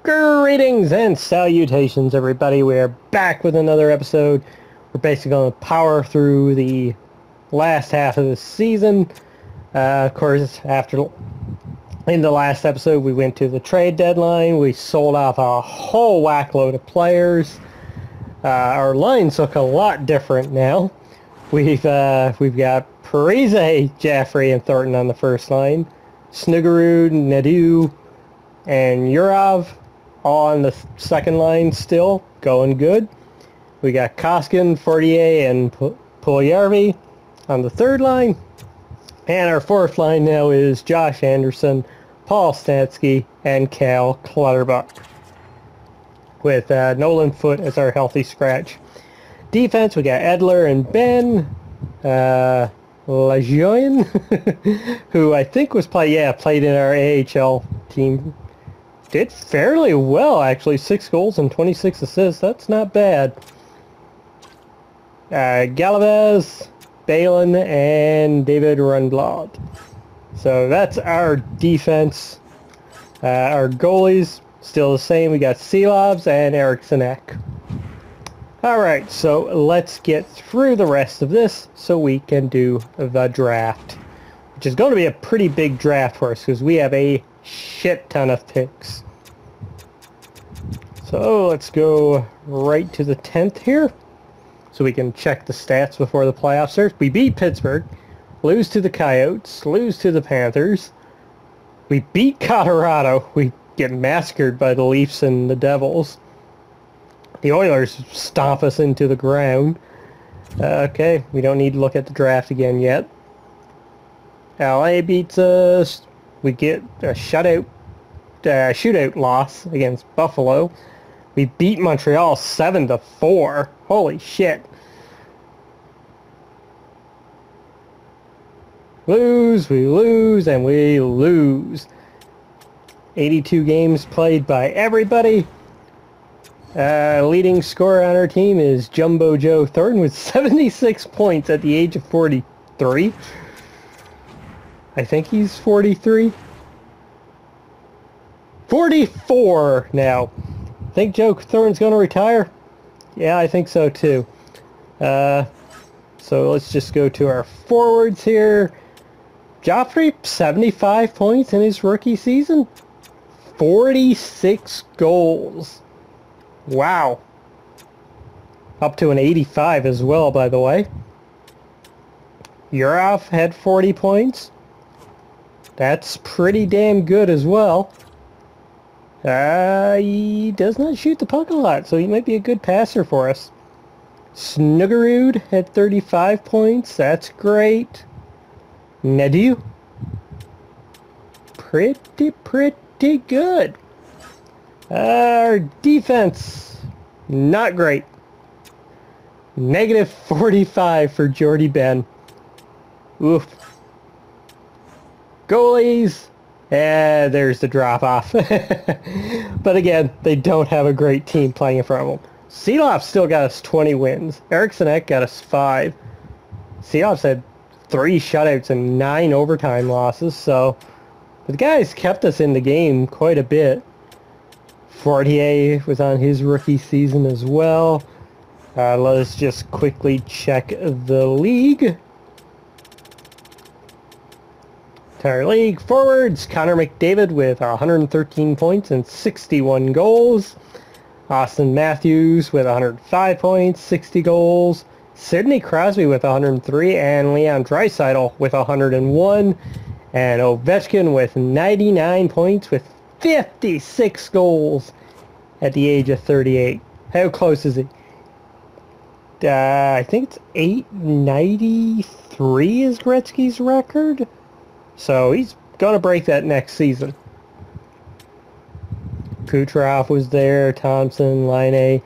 Greetings and salutations, everybody. We are back with another episode. We're basically going to power through the last half of the season. Of course, in the last episode, we went to the trade deadline. We sold off a whole whackload of players. Our lines look a lot different now. We've got Parise, Jaffrey, and Thornton on the first line. Snuggerud, Nadu, and Yurov all on the second line still, going good. We got Koskin, Fortier, and Puljujärvi on the third line. And our fourth line now is Josh Anderson, Paul Stastny, and Cal Clutterbuck, with Nolan Foote as our healthy scratch. Defense, we got Edler and Ben Lajoyen, who I think played in our AHL team. Did fairly well, actually. 6 goals and 26 assists. That's not bad. Galavez, Balin, and David Rundblad. So that's our defense. Our goalies, still the same. We got Seelovs and Erikssonek. Alright, so let's get through the rest of this so we can do the draft, which is going to be a pretty big draft for us because we have a shit ton of picks. So let's go right to the 10th here so we can check the stats before the playoffs start. We beat Pittsburgh, lose to the Coyotes, lose to the Panthers. We beat Colorado. We get massacred by the Leafs and the Devils. The Oilers stomp us into the ground. Okay, we don't need to look at the draft again yet. LA beats us. We get a shootout loss against Buffalo. We beat Montreal 7-4. Holy shit. We lose, and we lose. 82 games played by everybody. Leading scorer on our team is Jumbo Joe Thornton with 76 points at the age of 43. I think he's 43. 44 now. Think Joe Thornton's going to retire? Yeah, I think so too. So let's just go to our forwards here. Joffrey, 75 points in his rookie season. 46 goals. Wow. Up to an 85 as well, by the way. Yurov had 40 points. That's pretty damn good as well. He does not shoot the puck a lot, so he might be a good passer for us. Snuggerud had 35 points. That's great. Nadu, pretty good. Our defense, not great. Negative 45 for Jordy Ben. Oof. Goalies, there's the drop-off. But again, they don't have a great team playing in front of them. Seelovs still got us 20 wins. Erikssonek got us 5. Seelovs had 3 shutouts and 9 overtime losses, so the guys kept us in the game quite a bit. Fortier was on his rookie season as well. Let us just quickly check the league. Entire league. Forwards, Connor McDavid with 113 points and 61 goals. Austin Matthews with 105 points, 60 goals. Sidney Crosby with 103, and Leon Draisaitl with 101. And Ovechkin with 99 points with 56 goals at the age of 38. How close is he? I think it's 893 is Gretzky's record. So he's going to break that next season. Kucherov was there, Thompson, Laine.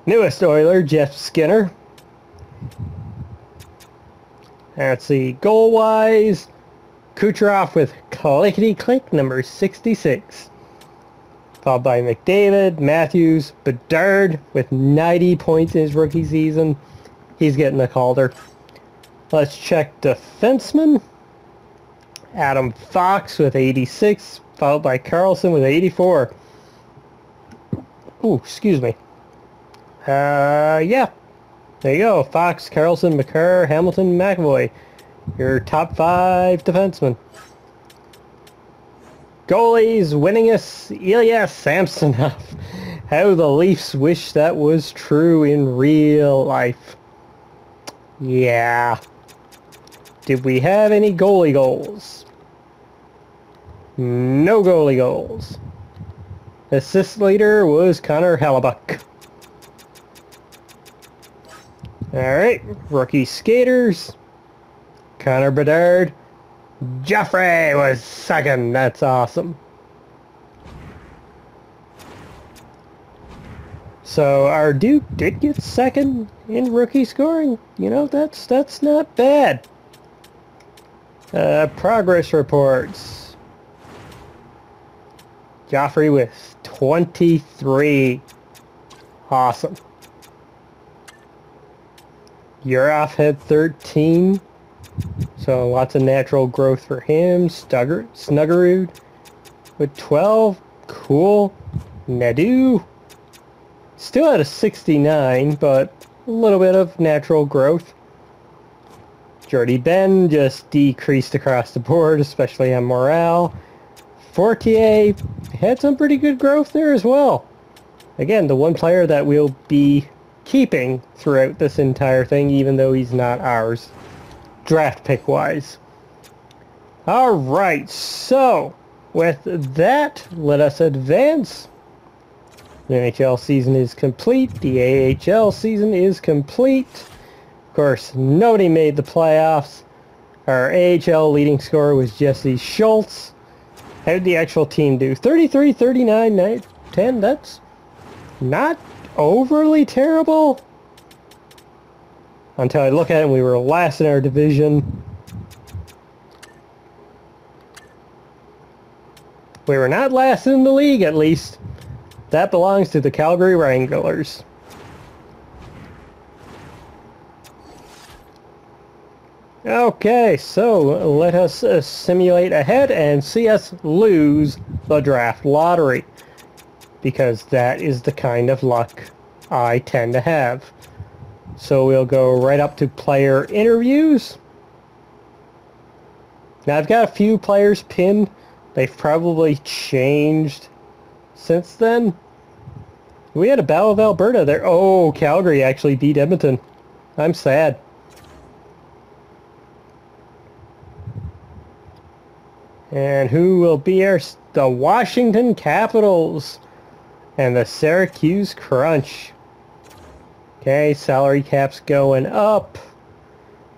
Newest Oiler, Jeff Skinner. Let's see, goal-wise, Kucherov with clickety-click, number 66. Followed by McDavid, Matthews, Bedard with 90 points in his rookie season. He's getting a Calder. Let's check defensemen. Adam Fox with 86, followed by Carlson with 84. Ooh, excuse me. Yeah. There you go. Fox, Carlson, McCarr, Hamilton, McAvoy. Your top 5 defensemen. Goalies, winningest, Ilya Samsonov. How the Leafs wish that was true in real life. Yeah. Did we have any goalie goals? No goalie goals. Assist leader was Connor Hellebuck. Alright, rookie skaters. Connor Bedard. Joffrey was second. That's awesome. So our Duke did get second in rookie scoring. You know, that's not bad. Progress reports. Joffrey with 23. Awesome. Yurov had 13. So lots of natural growth for him. Snuggerud with 12. Cool. Nadu still at a 69, but a little bit of natural growth. Jordy Ben just decreased across the board, especially on morale. Fortier had some pretty good growth there as well. Again, the one player that we'll be keeping throughout this entire thing, even though he's not ours, draft pick wise. Alright, so with that, let us advance. The NHL season is complete. The AHL season is complete. Of course, nobody made the playoffs. Our AHL leading scorer was Jesse Schultz. How did the actual team do? 33, 39, 10. That's not overly terrible. Until I look at it and we were last in our division. We were not last in the league, at least. That belongs to the Calgary Wranglers. Okay, so let us simulate ahead and see us lose the draft lottery. Because that is the kind of luck I tend to have. So we'll go right up to player interviews. Now I've got a few players pinned. They've probably changed since then. We had a Battle of Alberta there. Oh, Calgary actually beat Edmonton. I'm sad. And who will be the Washington Capitals and the Syracuse Crunch. Okay, salary cap's going up.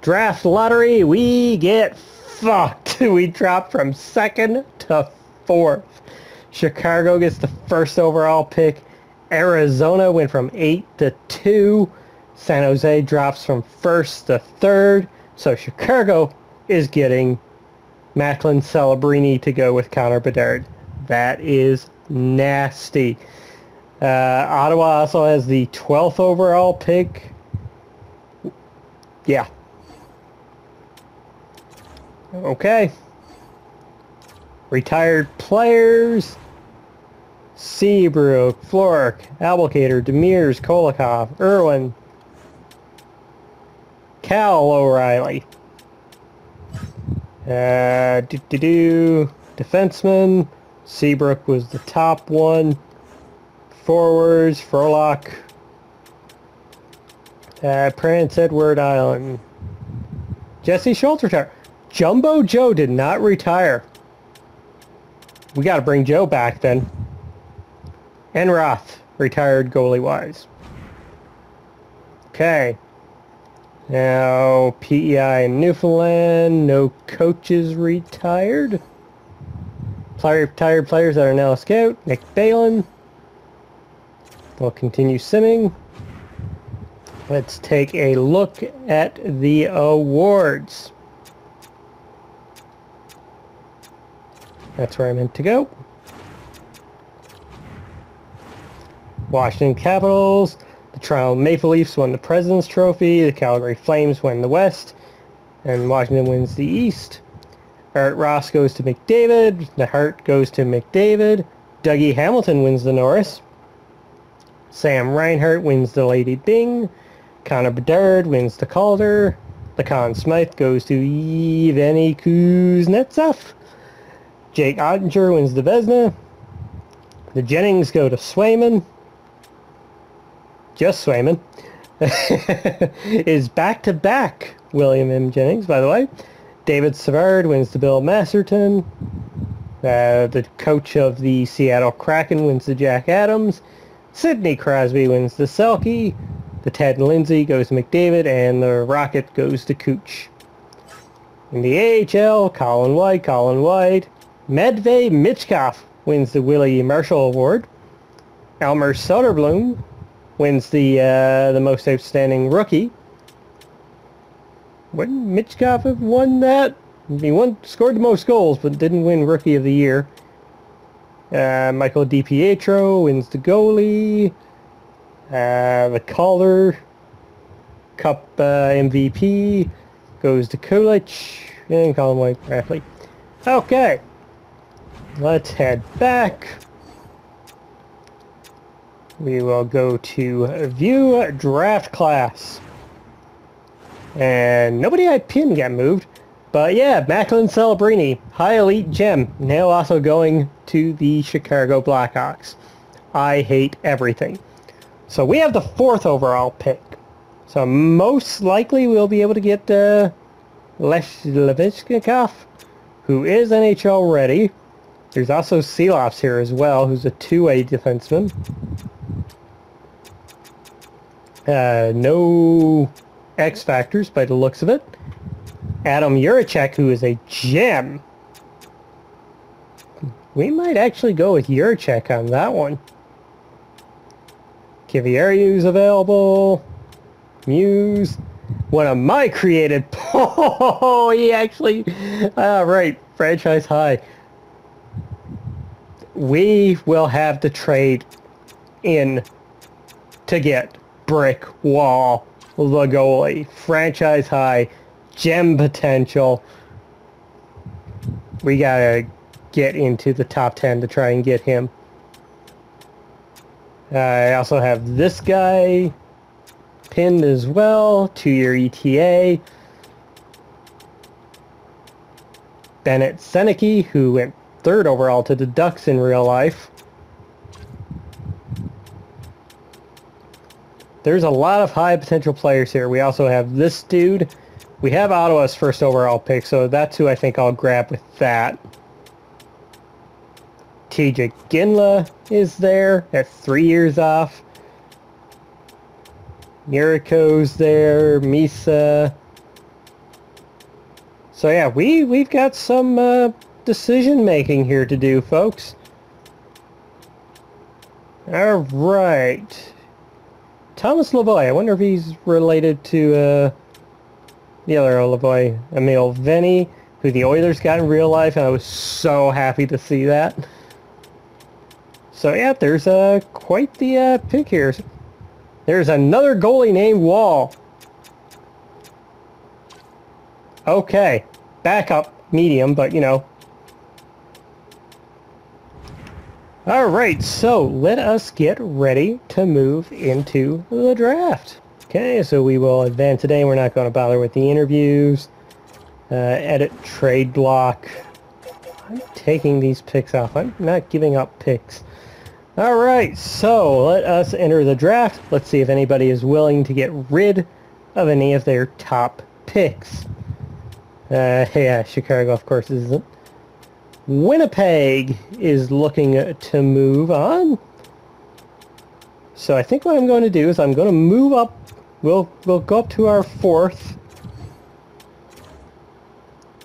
Draft lottery, we get fucked. We drop from 2nd to 4th. Chicago gets the 1st overall pick. Arizona went from 8 to 2. San Jose drops from 1st to 3rd. So Chicago is getting Macklin Celebrini to go with Connor Bedard. That is nasty. Ottawa also has the 12th overall pick. Yeah. Okay. Retired players. Seabrook, Florek, Abelkader, Demers, Kolikov, Irwin, Cal O'Reilly. Defenseman. Seabrook was the top one. Forwards, Furlock. Prince Edward Island. Jesse Schultz retired. Jumbo Joe did not retire. We got to bring Joe back then. Enroth retired goalie-wise. Okay. Now, PEI in Newfoundland. No coaches retired. Retired players that are now a scout. Nick Balin. We'll continue simming. Let's take a look at the awards. That's where I meant to go. Washington Capitals. The Toronto Maple Leafs won the President's Trophy. The Calgary Flames win the West. And Washington wins the East. Art Ross goes to McDavid. The Hart goes to McDavid. Dougie Hamilton wins the Norris. Sam Reinhart wins the Lady Bing. Connor Bedard wins the Calder. The Conn Smythe goes to Evgeny Kuznetsov. Jake Ottinger wins the Vezina. The Jennings go to Swayman. Just Swayman. Is back-to-back William M. Jennings, by the way. David Savard wins the Bill Masterton. The coach of the Seattle Kraken wins the Jack Adams. Sidney Crosby wins the Selke. The Ted Lindsay goes to McDavid, and the Rocket goes to Cooch. In the AHL, Colin White. Medved Michkov wins the Willie Marshall Award. Elmer Soderblom wins the most outstanding rookie. Wouldn't Michkov have won that? He scored the most goals, but didn't win Rookie of the Year. Michael DiPietro wins the goalie. The Calder Cup MVP goes to Kulich. And Colin White, athlete. Okay. Let's head back. We will go to View Draft Class. And nobody I pinned got moved. But yeah, Macklin Celebrini, high elite gem, now also going to the Chicago Blackhawks. I hate everything. So we have the 4th overall pick. So most likely we'll be able to get Levishnikov, who is NHL ready. There's also Seeloffs here as well, who's a two-way defenseman. No X factors by the looks of it. Adam Juracek, who is a gem. We might actually go with Juracek on that one. Kiviariu's available. Muse. One of my created... Oh, he actually... right, franchise high. We will have to trade in to get Brick Wall, the goalie. Franchise high. Gem potential. We gotta get into the top 10 to try and get him. I also have this guy pinned as well. 2-year ETA. Bennett Seneke, who went 3rd overall to the Ducks in real life. There's a lot of high potential players here. We also have this dude. We have Ottawa's 1st overall pick, so that's who I think I'll grab with that. TJ Ginla is there at 3 years off. Miriko's there. Misa. So yeah, we've got some decision making here to do, folks. All right. Thomas Lavoie. I wonder if he's related to the other Lavoie, Emil Venny, who the Oilers got in real life, and I was so happy to see that. So yeah, there's quite the pick here. There's another goalie named Wall. Okay, backup medium, but you know. Alright, so let us get ready to move into the draft. Okay, so we will advance today. We're not going to bother with the interviews. Edit trade block. I'm taking these picks off. I'm not giving up picks. Alright, so let us enter the draft. Let's see if anybody is willing to get rid of any of their top picks. Yeah, Chicago, of course, isn't. Winnipeg is looking to move on. So I think what I'm going to do is I'm going to move up. We'll go up to our 4th.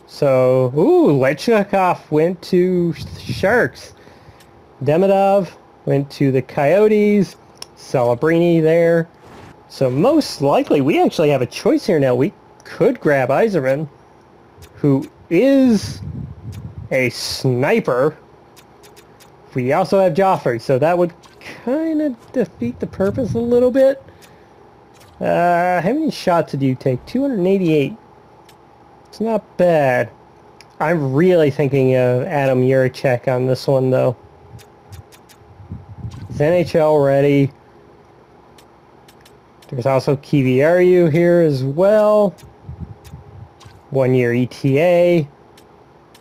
So, Lechakov went to Sharks. Demidov went to the Coyotes. Celebrini there. So most likely we actually have a choice here now. We could grab Yzerman, who is a sniper. We also have Joffrey, so that would kind of defeat the purpose a little bit. How many shots did you take? 288. It's not bad. I'm really thinking of Adam Juracek on this one, though. He's NHL ready. There's also KVRU here as well. 1 year ETA.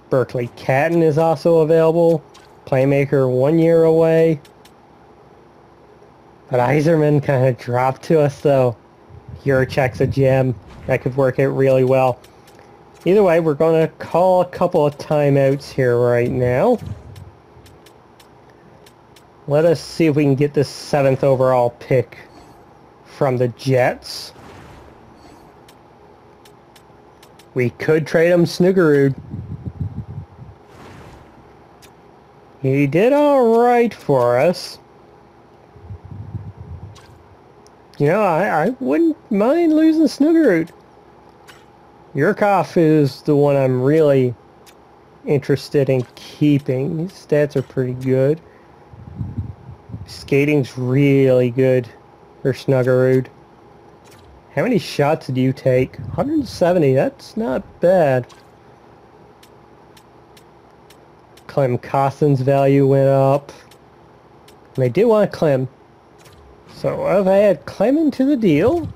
Berkeley Catton is also available. Playmaker 1 year away. But Yzerman kind of dropped to us though. Juracek's a gem. That could work out really well. Either way, we're going to call a couple of timeouts here right now. Let us see if we can get this 7th overall pick from the Jets. We could trade him Snuggerud. He did alright for us. You know, I wouldn't mind losing Snuggerud. Yurkov is the one I'm really interested in keeping. His stats are pretty good. Skating's really good for Snuggerud. How many shots did you take? 170, that's not bad. Clem Costin's value went up. And they do want Clem. So if I add Clem into the deal,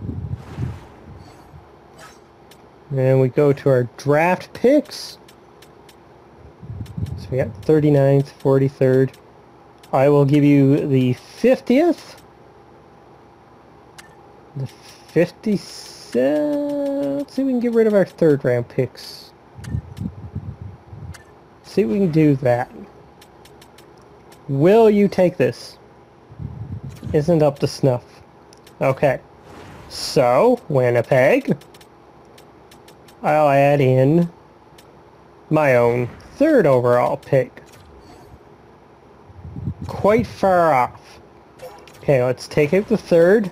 and we go to our draft picks. So we got 39th, 43rd. I will give you the 50th. The 57th. Let's see if we can get rid of our 3rd round picks. See if we can do that. Will you take this? Isn't up to snuff. Okay. So, Winnipeg. I'll add in my own 3rd overall pick. Quite far off. Okay, let's take out the 3rd.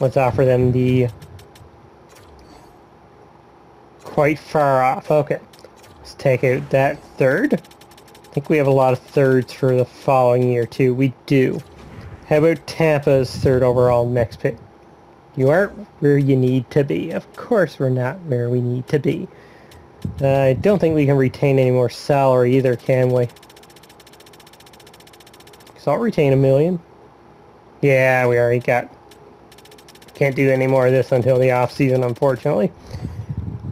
Let's offer them the quite far off. Okay, let's take out that 3rd. I think we have a lot of 3rds for the following year too. We do. How about Tampa's 3rd overall next pick? You aren't where you need to be. Of course we're not where we need to be. I don't think we can retain any more salary either, can we? So I'll retain $1 million. Yeah, we already got... Can't do any more of this until the off season, unfortunately.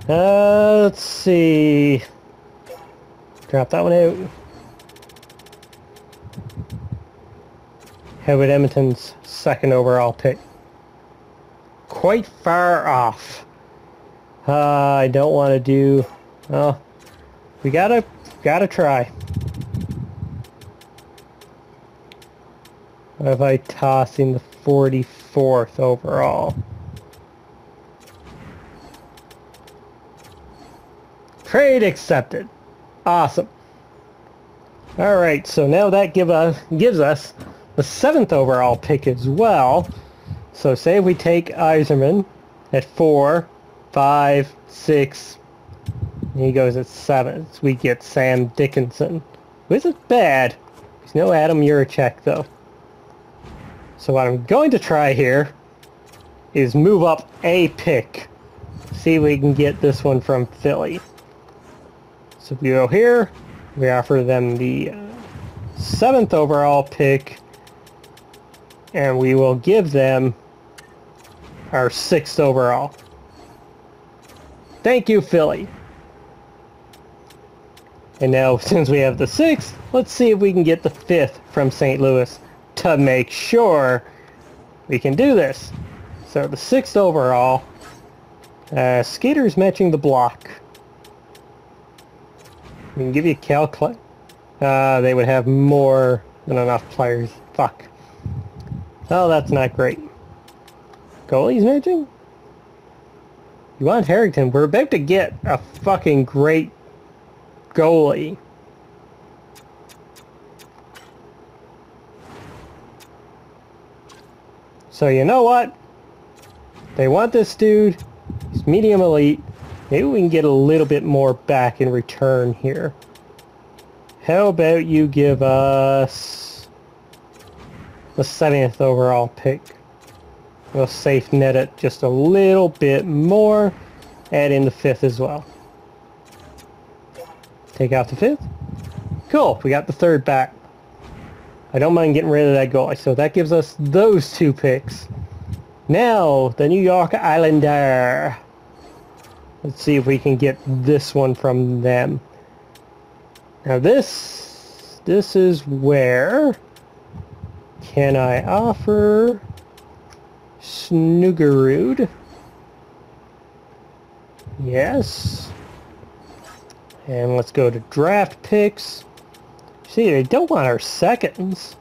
Let's see. Drop that one out. How about Edmonton's 2nd overall pick? Quite far off. I don't want to do... Well, we gotta try. What if I toss in the 44th overall? Trade accepted. Awesome. Alright, so now that gives us the 7th overall pick as well. So say if we take Yzerman at 4, 5, 6, and he goes at 7. So we get Sam Dickinson, who isn't bad. There's no Adam Juracek though. So what I'm going to try here is move up a pick. See if we can get this one from Philly. So we go here, we offer them the 7th overall pick, and we will give them our 6th overall. Thank you, Philly. And now, since we have the 6th, let's see if we can get the 5th from St. Louis to make sure we can do this. So the 6th overall, Skater's matching the block. We can give you Cal Clay. They would have more than enough players. Fuck. Oh, that's not great. Goalie's matching? You want Harrington? We're about to get a fucking great goalie. So you know what? They want this dude. He's medium elite. Maybe we can get a little bit more back in return here. How about you give us the 7th overall pick? We'll safe net it just a little bit more. Add in the 5th as well. Take out the 5th. Cool, we got the 3rd back. I don't mind getting rid of that goalie. So that gives us those 2 picks. Now, the New York Islander. Let's see if we can get this one from them. Now this is where can I offer Snuggerud? Yes. And let's go to draft picks. See, they don't want our seconds,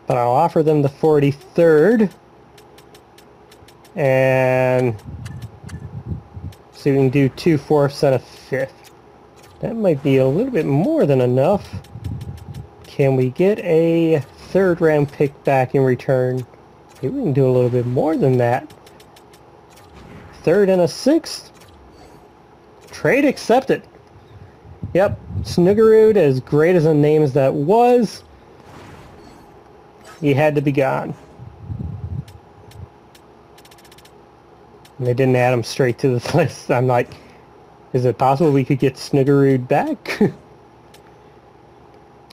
but I'll offer them the 43rd. And see if we can do 2 fourths and a 5th. That might be a little bit more than enough. Can we get a 3rd round pick back in return? Maybe we can do a little bit more than that. 3rd and a 6th. Trade accepted. Yep, Snuggerud, as great as a name as that was, he had to be gone. And they didn't add him straight to the list. I'm like, is it possible we could get Snuggerud back?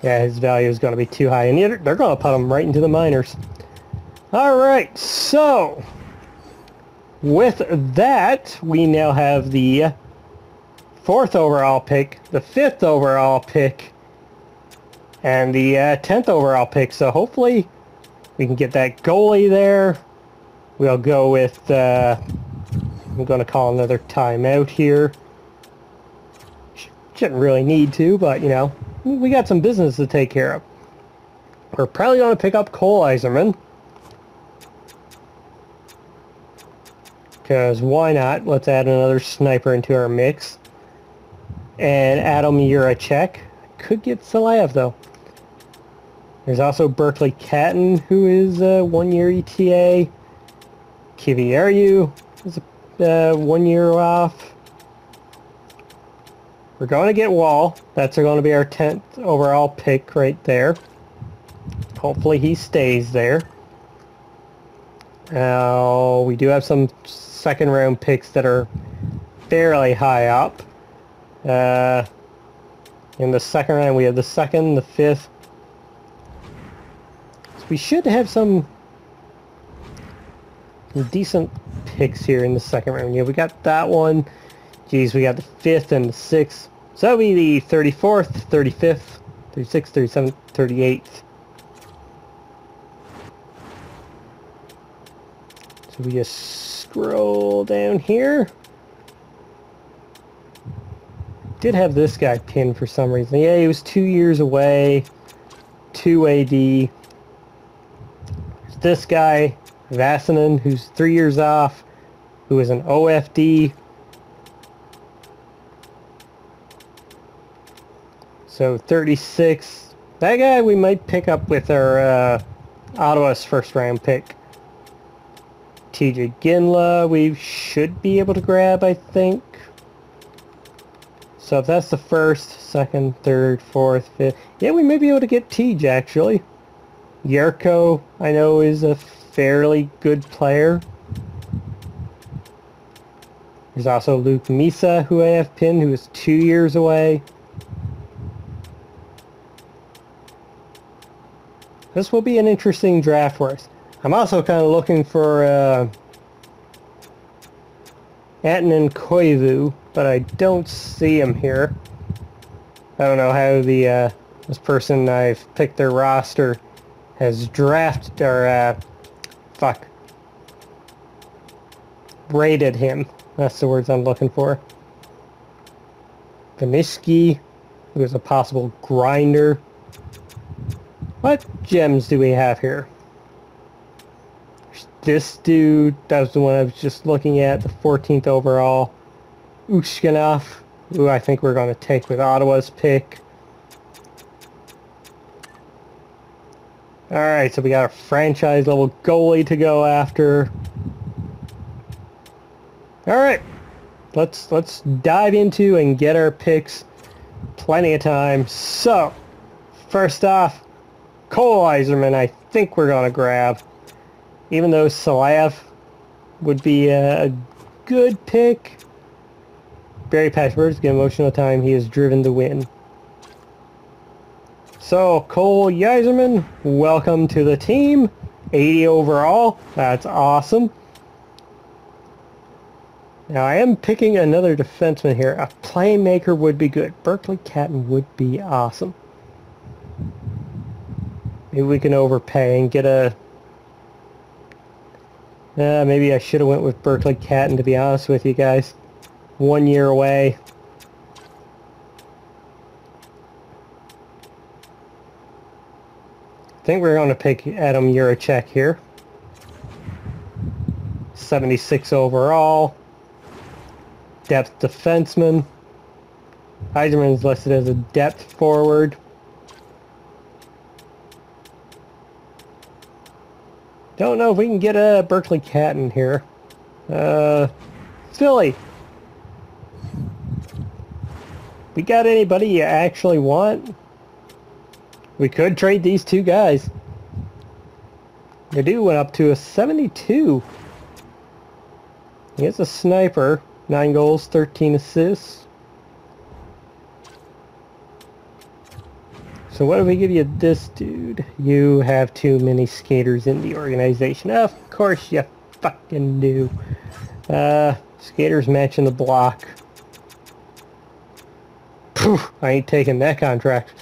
Yeah, his value is going to be too high, and they're going to put him right into the minors. Alright, so with that, we now have the 4th overall pick, the 5th overall pick, and the 10th overall pick. So hopefully we can get that goalie there. We'll go with, I'm going to call another timeout here. Shouldn't really need to, but, you know, we got some business to take care of. We're probably going to pick up Cole Eiserman. Because why not? Let's add another sniper into our mix. And Adam Juracek. Could get Salayev, though. There's also Berkeley Catton, who is a 1-year ETA. Kivieru is 1 year off. We're going to get Wall. That's going to be our 10th overall pick right there. Hopefully he stays there. Now, we do have some 2nd round picks that are fairly high up. In the 2nd round, we have the 2nd, the 5th. So we should have some decent picks here in the 2nd round. Yeah, we got that one. Geez, we got the 5th and the 6th. So that'll be the 34th, 35th, 36th, 37th, 38th. So we just scroll down here. Did have this guy pinned for some reason. Yeah, he was 2 years away. 2 AD. There's this guy, Vasanen, who's 3 years off, who is an OFD. So 36. That guy we might pick up with our Ottawa's 1st round pick. TJ Ginla we should be able to grab, I think. So if that's the 1st, 2nd, 3rd, 4th, 5th. Yeah, we may be able to get Tej, actually. Yerko, I know, is a fairly good player. There's also Luke Misa, who I have pinned, who is 2 years away. This will be an interesting draft for us. I'm also kind of looking for Antonin Koivu, but I don't see him here. I don't know how the this person I've picked their roster has drafted or rated him. That's the words I'm looking for. Ganishki, who is a possible grinder. What gems do we have here? This dude, that was the one I was just looking at, the 14th overall. Ushkinov, who I think we're going to take with Ottawa's pick. Alright, so we got a franchise level goalie to go after. Alright, let's dive into and get our picks. Plenty of time. So, first off, Cole Eiserman I think we're going to grab. Even though Salayev would be a good pick. Barry Patchworth, get emotional time. He is driven to win. So, Cole Yzerman, welcome to the team. 80 overall. That's awesome. Now, I am picking another defenseman here. A playmaker would be good. Berkeley Catton would be awesome. Maybe we can overpay and get a... maybe I should have went with Berkeley Catton, to be honest with you guys. 1 year away. I think we're going to pick Adam Juracek here. 76 overall. Depth defenseman. Yzerman's listed as a depth forward. Don't know if we can get a Berkeley Catton here. Philly. We got anybody you actually want? We could trade these two guys. They do went up to a 72. He is a sniper. 9 goals, 13 assists. So what if we give you this dude? You have too many skaters in the organization. Of course you fucking do. Skaters matching the block. Phew, I ain't taking that contract.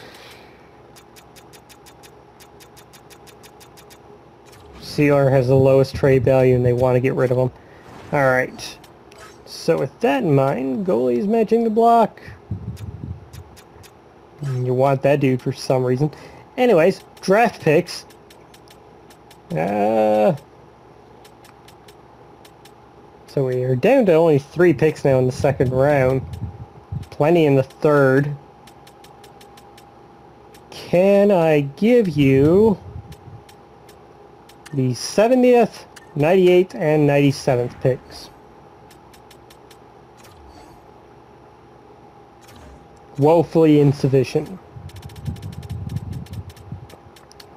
Sealer has the lowest trade value and they want to get rid of him. Alright. So with that in mind, goalie's matching the block. You want that dude for some reason. Anyways, draft picks. So we are down to only 3 picks now in the second round. Plenty in the third. Can I give you the 70th, 98th, and 97th picks? Woefully insufficient.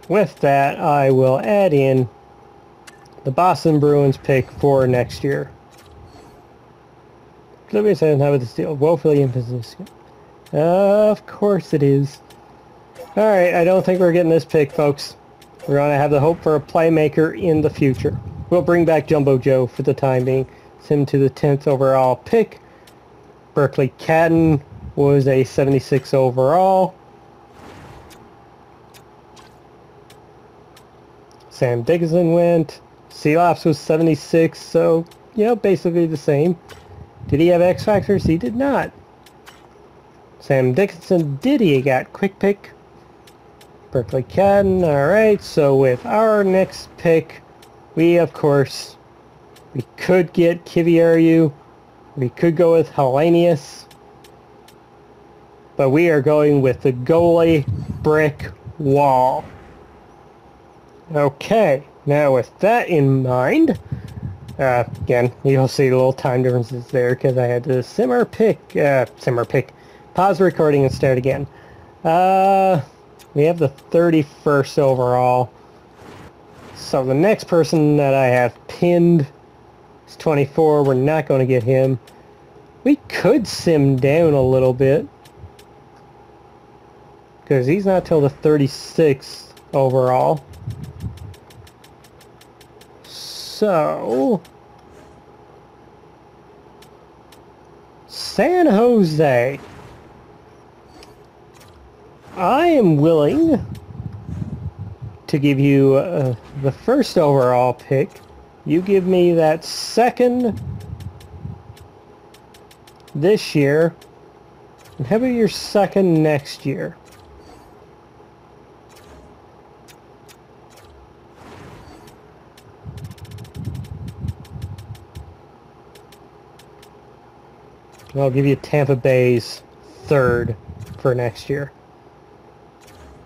With that, I will add in the Boston Bruins pick for next year. Oblivious doesn't have this deal. Woefully insufficient. Of course it is. Alright, I don't think we're getting this pick, folks. We're going to have the hope for a playmaker in the future. We'll bring back Jumbo Joe for the time being. Send him to the 10th overall pick. Berkeley Catton was a 76 overall. Sam Dickinson went. Seelops was 76, so, you know, basically the same. Did he have X Factors? He did not. Sam Dickinson did. He got quick pick. Berkeley Catton. Alright, so with our next pick, we, of course, we could get Kiviariu. We could go with Hellenius. But we are going with the goalie brick wall. Okay, now with that in mind, again, you'll see the little time differences there because I had to pause the recording and start again. We have the 31st overall. So the next person that I have pinned is 24. We're not going to get him. We could sim down a little bit, because he's not till the 36th overall. So, San Jose. I am willing to give you the first overall pick. You give me that second this year. And how about your second next year? I'll give you Tampa Bay's third for next year.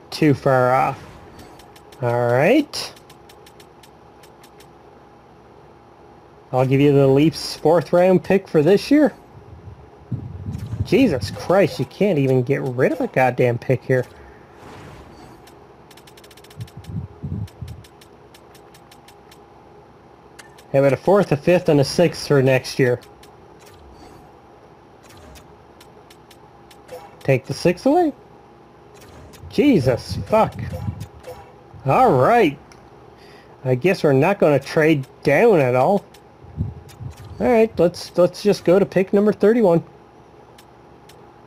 Too far off. Alright. I'll give you the Leafs 4th round pick for this year. Jesus Christ, you can't even get rid of a goddamn pick here. How about a 4th, a 5th, and a 6th for next year? Take the 6th away? Jesus, fuck. Alright. I guess we're not going to trade down at all. Alright, let's just go to pick number 31.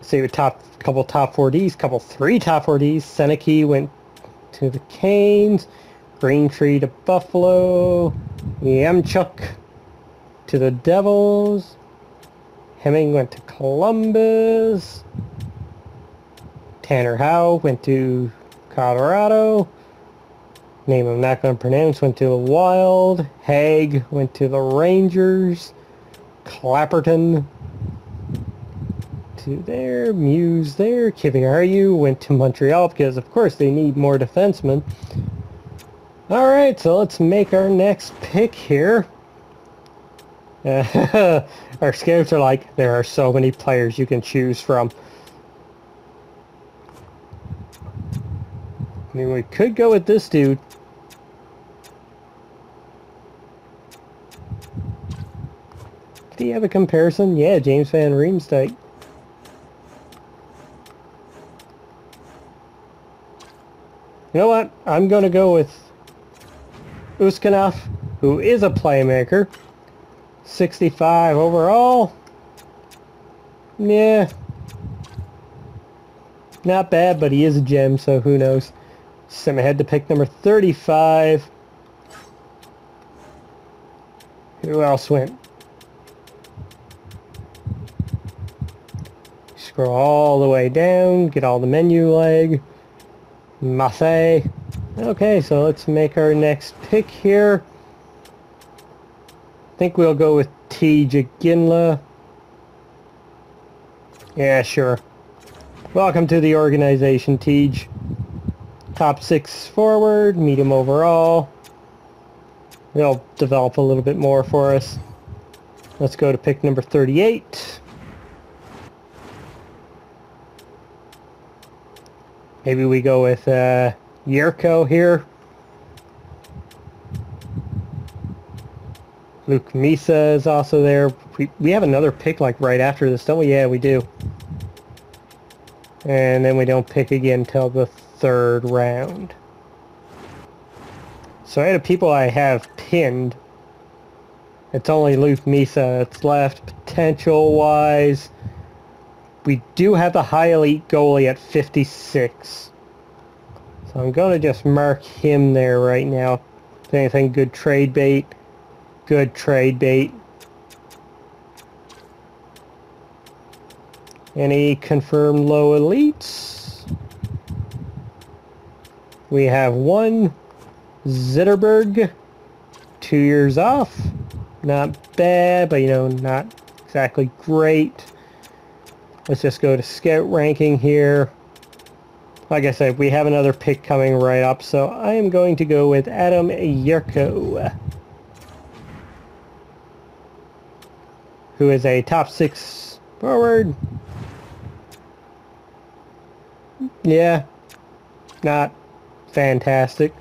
See, we couple top 4Ds, three top 4Ds. Seneke went to the Canes. Green Tree to Buffalo. Yamchuk to the Devils. Hemming went to Columbus. Tanner Howe went to Colorado. Name I'm not going to pronounce, went to the Wild. Haig went to the Rangers. Clapperton to there. Muse there. Kiviaru went to Montreal because, of course, they need more defensemen. Alright, so let's make our next pick here. Our scouts are like, there are so many players you can choose from. I mean, we could go with this dude. Do you have a comparison? Yeah, James Van Riemsdyk. You know what? I'm going to go with Uskanov, who is a playmaker. 65 overall. Yeah. Not bad, but he is a gem, so who knows. Send ahead to pick number 35. Who else went? Scroll all the way down, get all the menu leg. Maffei. Okay, so let's make our next pick here. I think we'll go with T. Jaginla. Yeah, sure. Welcome to the organization, Tej. Top 6 forward, medium overall. They'll develop a little bit more for us. Let's go to pick number 38. Maybe we go with Yerko here. Luke Misa is also there. We have another pick like right after this, don't we? Yeah, we do. And then we don't pick again till the 3rd round. So out of people I have pinned, it's only Luke Misa that's left. Potential-wise, we do have the high elite goalie at 56. So I'm going to just mark him there right now. If anything, good trade bait. Good trade bait. Any confirmed low elites? We have one. Zetterberg. 2 years off. Not bad, but you know, not exactly great. Let's just go to scout ranking here. Like I said, we have another pick coming right up, so I am going to go with Adam Yerko, who is a top 6 forward. Yeah, not fantastic.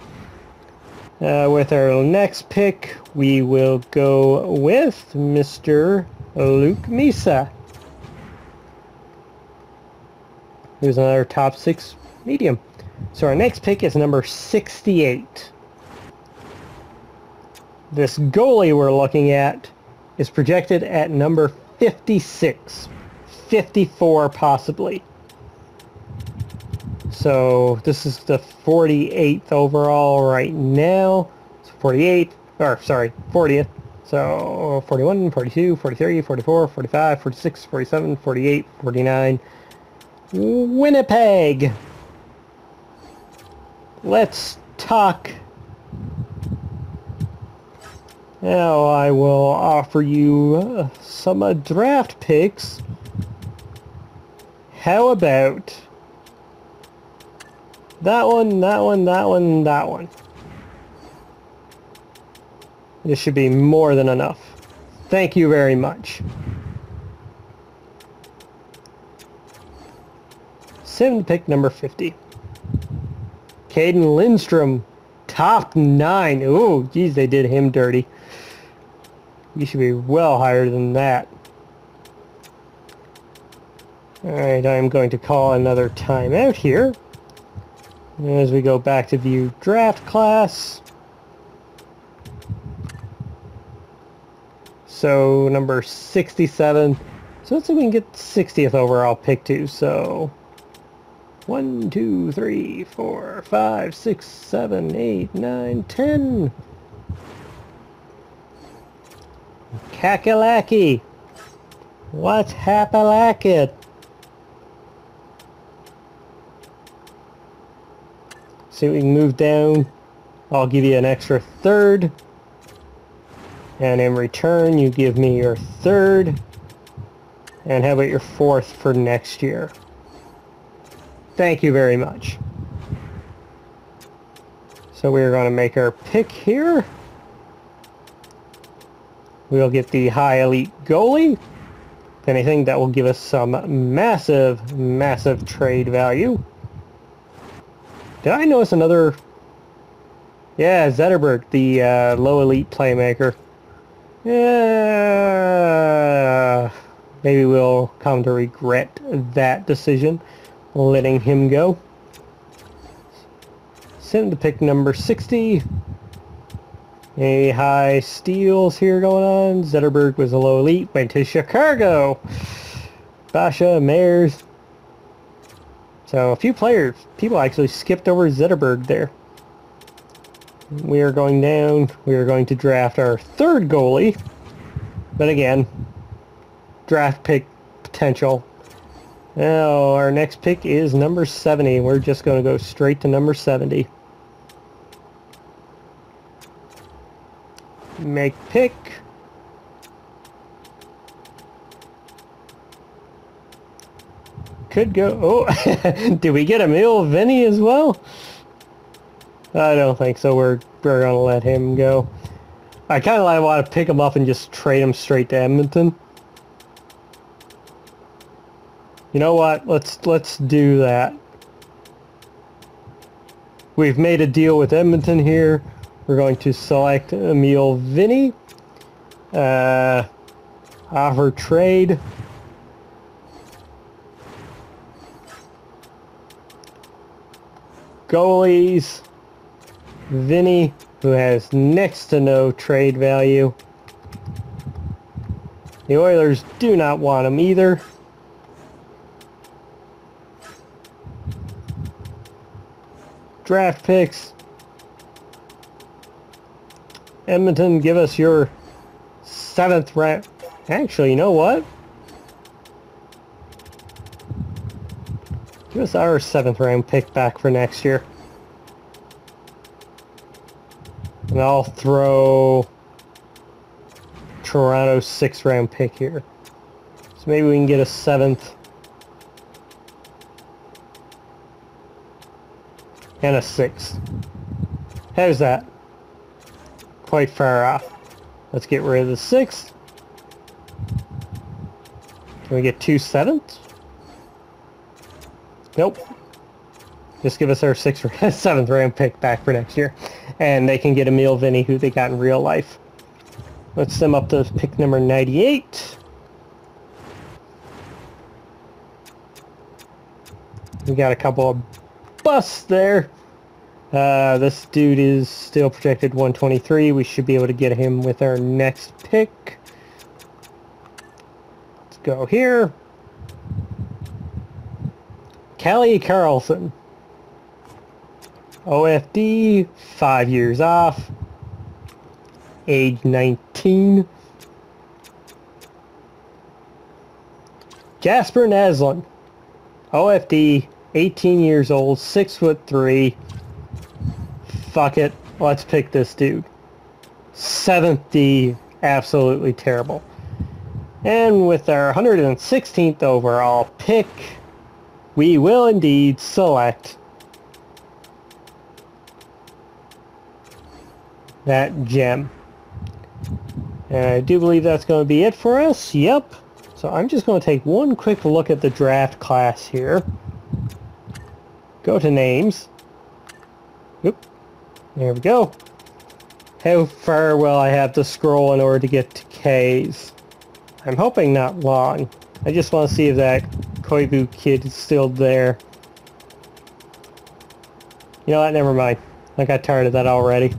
With our next pick, we will go with Mr. Luke Misa, who's another top 6 medium. So our next pick is number 68. This goalie we're looking at is projected at number 56. 54 possibly. So this is the 48th overall right now. So 48, or sorry, 40th. So 41, 42, 43, 44, 45, 46, 47, 48, 49. Winnipeg. Let's talk. Now I will offer you some draft picks. How about that one, that one, that one, that one? This should be more than enough. Thank you very much. Sim pick number 50. Caden Lindstrom, top 9. Ooh, geez, they did him dirty. You should be well higher than that. Alright, I'm going to call another timeout here. As we go back to view draft class. So number 67. So let's see if we can get 60th overall pick too. So 1, 2, 3, 4, 5, 6, 7, 8, 9, 10. Kakalaki. What's hapalakit? See if we can move down. I'll give you an extra third. And in return, you give me your third. And how about your fourth for next year? Thank you very much. So we're going to make our pick here. We'll get the high elite goalie. If anything, that will give us some massive, massive trade value. Did I notice another? Yeah, Zetterberg, the low elite playmaker. Yeah, maybe we'll come to regret that decision, letting him go. Send to pick number 60. Any high steals here going on? Zetterberg was a low elite, went to Chicago. Basha, Mayers. So a few people actually skipped over Zetterberg there. We are going down. We are going to draft our third goalie. But again, draft pick potential. Now our next pick is number 70. We're just going to go straight to number 70. Make pick. Could go. Oh, did we get Emil Vinny as well? I don't think so. We're gonna let him go. I kind of want to pick him up and just trade him straight to Edmonton. You know what? Let's do that. We've made a deal with Edmonton here. We're going to select Emil Vinny. Offer trade. Goalies. Vinny, who has next to no trade value. The Oilers do not want him either. Draft picks. Edmonton, give us your 7th round. Actually, you know what? Give us our 7th round pick back for next year. And I'll throw Toronto's 6th round pick here. So maybe we can get a 7th. And a 6th. How's that? Quite far off. Let's get rid of the 6th. Can we get 2 7ths? Nope. Just give us our 7th round pick back for next year. And they can get Emil Vinny, who they got in real life. Let's send up to pick number 98. We got a couple of busts there. This dude is still projected 123. We should be able to get him with our next pick. Let's go here. Kelly Carlson. OFD, 5 years off. Age 19. Jasper Naslund. OFD, 18 years old, 6'3". Fuck it. Let's pick this dude. 7th D. Absolutely terrible. And with our 116th overall pick, we will indeed select that gem. And I do believe that's going to be it for us. Yep. So I'm just going to take one quick look at the draft class here. Go to names. Oop. There we go. How far will I have to scroll in order to get to K's? I'm hoping not long. I just want to see if that Koivu kid is still there. You know what? Never mind. I got tired of that already.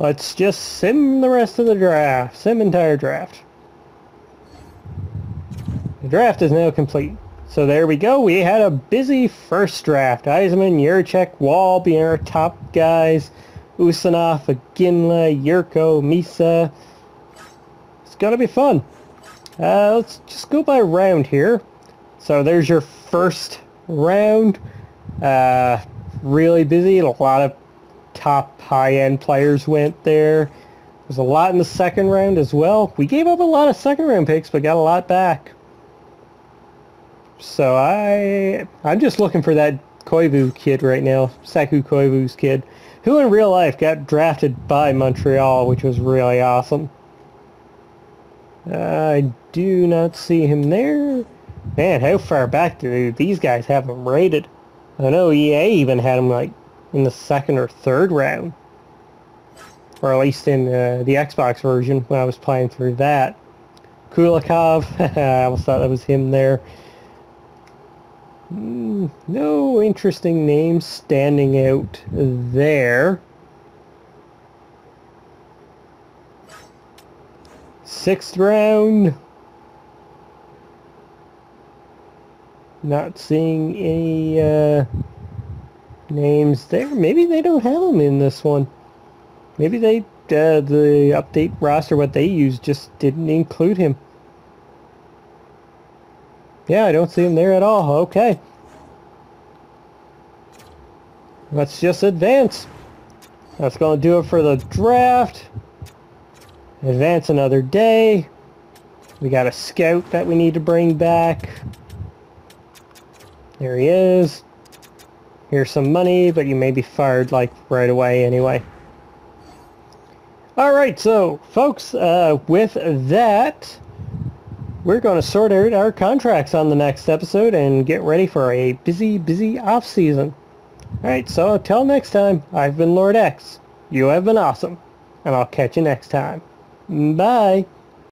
Let's just sim the rest of the draft. Sim entire draft. The draft is now complete. So there we go. We had a busy first draft. Yzerman, Yurchek, Wall being our top guys. Usanov, Aginla, Yurko, Misa. It's going to be fun. Let's just go by round here. So there's your first round. Really busy. A lot of top high-end players went there. There's a lot in the second round as well. We gave up a lot of second round picks, but got a lot back. So I'm just looking for that Koivu kid right now, Saku Koivu's kid, who in real life got drafted by Montreal, which was really awesome. I do not see him there. Man, how far back do these guys have him rated? I know EA even had him like in the second or third round. Or at least in the Xbox version when I was playing through that. Kulikov, I almost thought that was him there. No interesting names standing out there. Sixth round. Not seeing any names there. Maybe they don't have them in this one. Maybe they the update roster, what they used, just didn't include him. Yeah, I don't see him there at all. Okay. Let's just advance. That's going to do it for the draft. Advance another day. We got a scout that we need to bring back. There he is. Here's some money, but you may be fired like right away anyway. Alright, so folks, with that, we're going to sort out our contracts on the next episode and get ready for a busy off season. Alright, so until next time, I've been LordX. You have been awesome, and I'll catch you next time. Bye!